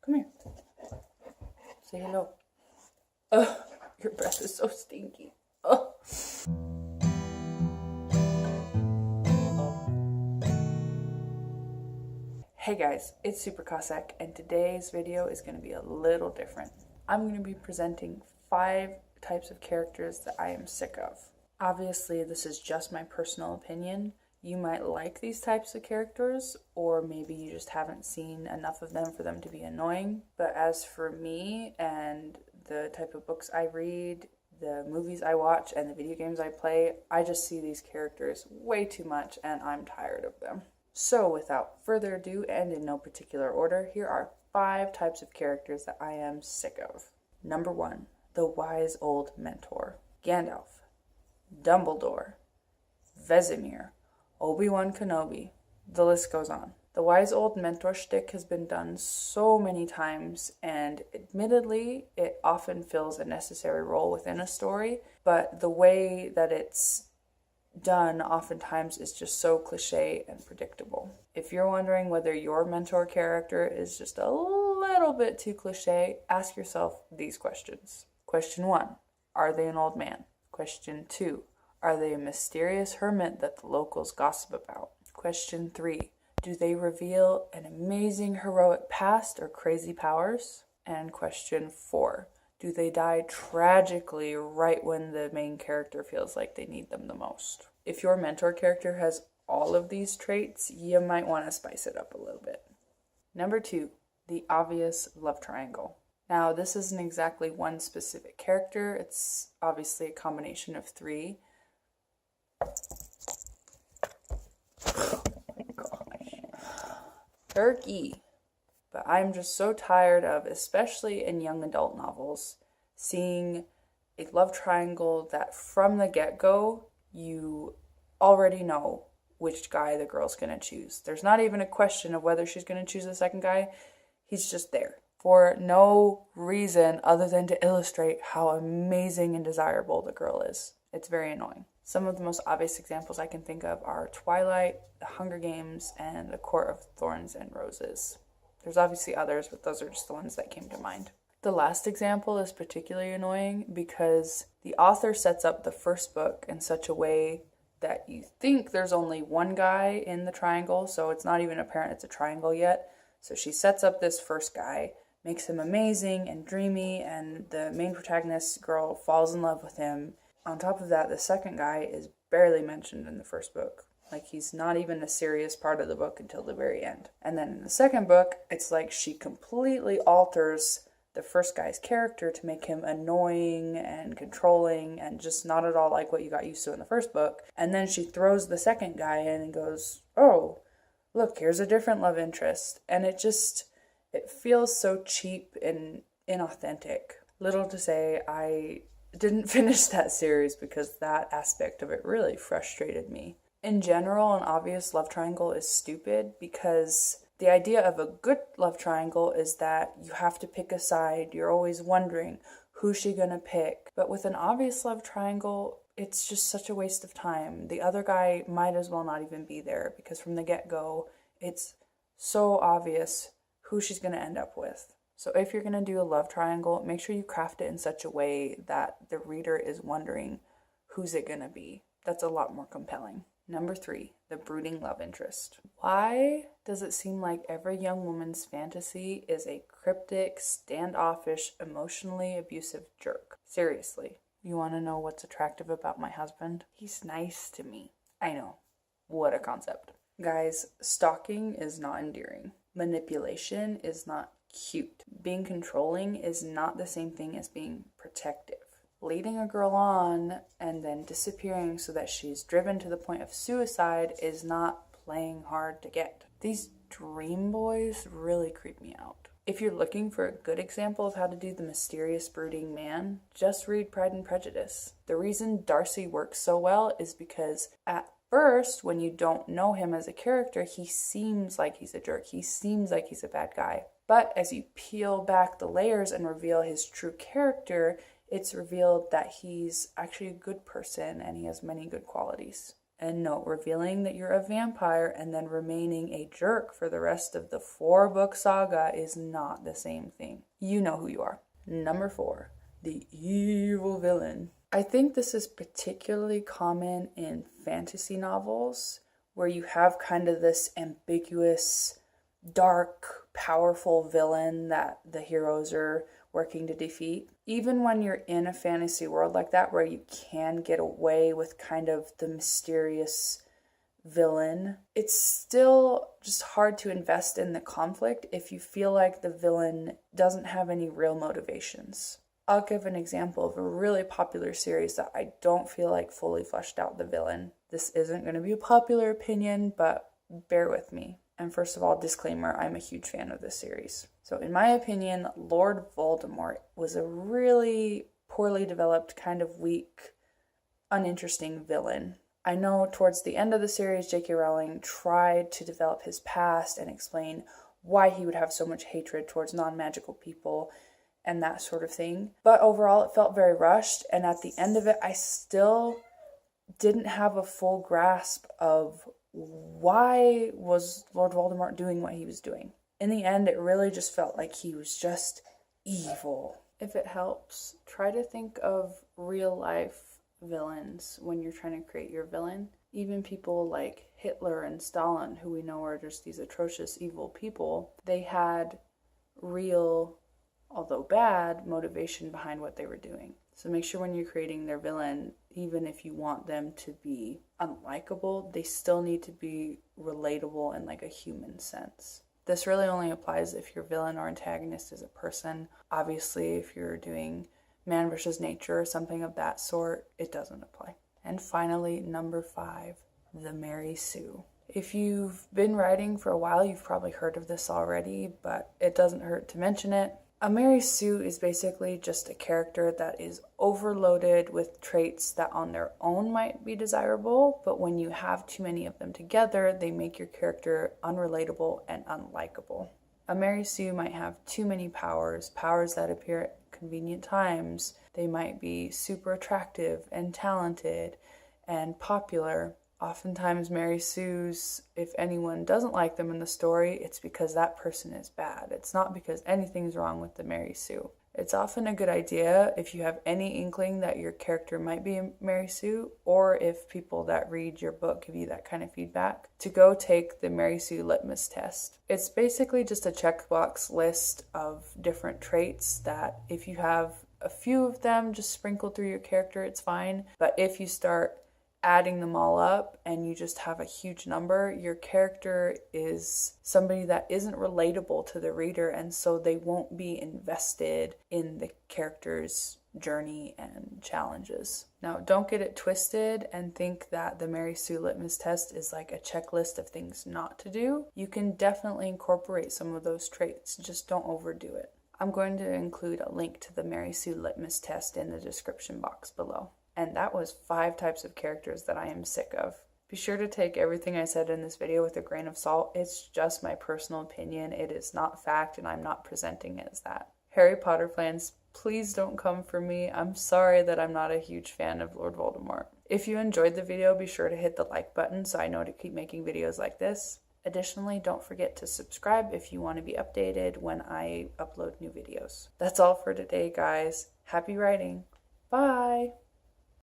Come here. Say hello. Ugh, your breath is so stinky. Ugh. Hey guys, it's supercossack, and today's video is going to be a little different. I'm going to be presenting 5 types of characters that I am sick of. Obviously, this is just my personal opinion. You might like these types of characters, or maybe you just haven't seen enough of them for them to be annoying. But as for me and the type of books I read, the movies I watch, and the video games I play, I just see these characters way too much and I'm tired of them. So without further ado, and in no particular order, here are 5 types of characters that I am sick of. Number 1, the wise old mentor. Gandalf, Dumbledore, Vesemir, Obi-Wan Kenobi. The list goes on. The wise old mentor shtick has been done so many times, and admittedly, it often fills a necessary role within a story, but the way that it's done oftentimes is just so cliche and predictable. If you're wondering whether your mentor character is just a little bit too cliche, ask yourself these questions. Question 1, are they an old man? Question 2, are they a mysterious hermit that the locals gossip about? Question 3, do they reveal an amazing heroic past or crazy powers? And question 4, do they die tragically right when the main character feels like they need them the most? If your mentor character has all of these traits, you might want to spice it up a little bit. Number 2, the obvious love triangle. Now, this isn't exactly one specific character. It's obviously a combination of 3. Oh my gosh. Turkey. But I'm just so tired of, especially in young adult novels, seeing a love triangle that from the get-go, you already know which guy the girl's going to choose. There's not even a question of whether she's going to choose the second guy. He's just there for no reason other than to illustrate how amazing and desirable the girl is. It's very annoying. Some of the most obvious examples I can think of are Twilight, The Hunger Games, and The Court of Thorns and Roses. There's obviously others, but those are just the ones that came to mind. The last example is particularly annoying because the author sets up the first book in such a way that you think there's only one guy in the triangle, so it's not even apparent it's a triangle yet. So she sets up this first guy, makes him amazing and dreamy, and the main protagonist girl falls in love with him. On top of that, the second guy is barely mentioned in the first book. Like, he's not even a serious part of the book until the very end. And then in the second book, it's like she completely alters the first guy's character to make him annoying and controlling and just not at all like what you got used to in the first book. And then she throws the second guy in and goes, oh, look, here's a different love interest. And it feels so cheap and inauthentic. Little to say, I didn't finish that series because that aspect of it really frustrated me. In general, an obvious love triangle is stupid because the idea of a good love triangle is that you have to pick a side. You're always wondering, who's she gonna pick? But with an obvious love triangle, it's just such a waste of time. The other guy might as well not even be there because from the get-go, it's so obvious who she's gonna end up with. So if you're gonna do a love triangle, make sure you craft it in such a way that the reader is wondering, who's it gonna be? That's a lot more compelling. Number 3, the brooding love interest. Why does it seem like every young woman's fantasy is a cryptic, standoffish, emotionally abusive jerk? Seriously, you want to know what's attractive about my husband? He's nice to me. I know. What a concept. Guys, stalking is not endearing. Manipulation is not cute. Being controlling is not the same thing as being protective. Leading a girl on and then disappearing so that she's driven to the point of suicide is not playing hard to get. These dream boys really creep me out. If you're looking for a good example of how to do the mysterious brooding man, just read Pride and Prejudice. The reason Darcy works so well is because at first, when you don't know him as a character, he seems like he's a jerk. He seems like he's a bad guy. But as you peel back the layers and reveal his true character, it's revealed that he's actually a good person and he has many good qualities. And note, revealing that you're a vampire and then remaining a jerk for the rest of the 4-book saga is not the same thing. You know who you are. Number 4, the evil villain. I think this is particularly common in fantasy novels where you have kind of this ambiguous, dark, powerful villain that the heroes are working to defeat. Even when you're in a fantasy world like that where you can get away with kind of the mysterious villain, it's still just hard to invest in the conflict if you feel like the villain doesn't have any real motivations. I'll give an example of a really popular series that I don't feel like fully fleshed out the villain. This isn't going to be a popular opinion, but bear with me. And first of all, disclaimer, I'm a huge fan of this series. So in my opinion, Lord Voldemort was a really poorly developed, kind of weak, uninteresting villain. I know towards the end of the series, J.K. Rowling tried to develop his past and explain why he would have so much hatred towards non-magical people and that sort of thing. But overall, it felt very rushed, and at the end of it, I still didn't have a full grasp of why was Lord Voldemort doing what he was doing. In the end, it really just felt like he was just evil. If it helps, try to think of real life villains when you're trying to create your villain. Even people like Hitler and Stalin, who we know are just these atrocious evil people, they had real, although bad, motivation behind what they were doing. So make sure when you're creating their villain, even if you want them to be unlikable, they still need to be relatable in like a human sense. This really only applies if your villain or antagonist is a person. Obviously, if you're doing man versus nature or something of that sort, it doesn't apply. And finally, number 5, the Mary Sue. If you've been writing for a while, you've probably heard of this already, but it doesn't hurt to mention it. A Mary Sue is basically just a character that is overloaded with traits that on their own might be desirable, but when you have too many of them together, they make your character unrelatable and unlikable. A Mary Sue might have too many powers that appear at convenient times. They might be super attractive and talented and popular. Oftentimes Mary Sues, if anyone doesn't like them in the story, it's because that person is bad. It's not because anything's wrong with the Mary Sue. It's often a good idea, if you have any inkling that your character might be a Mary Sue, or if people that read your book give you that kind of feedback, to go take the Mary Sue litmus test. It's basically just a checkbox list of different traits that if you have a few of them just sprinkled through your character, it's fine. But if you start adding them all up and you just have a huge number, your character is somebody that isn't relatable to the reader, and so they won't be invested in the character's journey and challenges. Now, don't get it twisted and think that the Mary Sue litmus test is like a checklist of things not to do. You can definitely incorporate some of those traits, just don't overdo it. I'm going to include a link to the Mary Sue litmus test in the description box below. And that was 5 types of characters that I am sick of. Be sure to take everything I said in this video with a grain of salt. It's just my personal opinion. It is not fact, and I'm not presenting it as that. Harry Potter fans, please don't come for me. I'm sorry that I'm not a huge fan of Lord Voldemort. If you enjoyed the video, be sure to hit the like button so I know to keep making videos like this. Additionally, don't forget to subscribe if you want to be updated when I upload new videos. That's all for today, guys. Happy writing. Bye!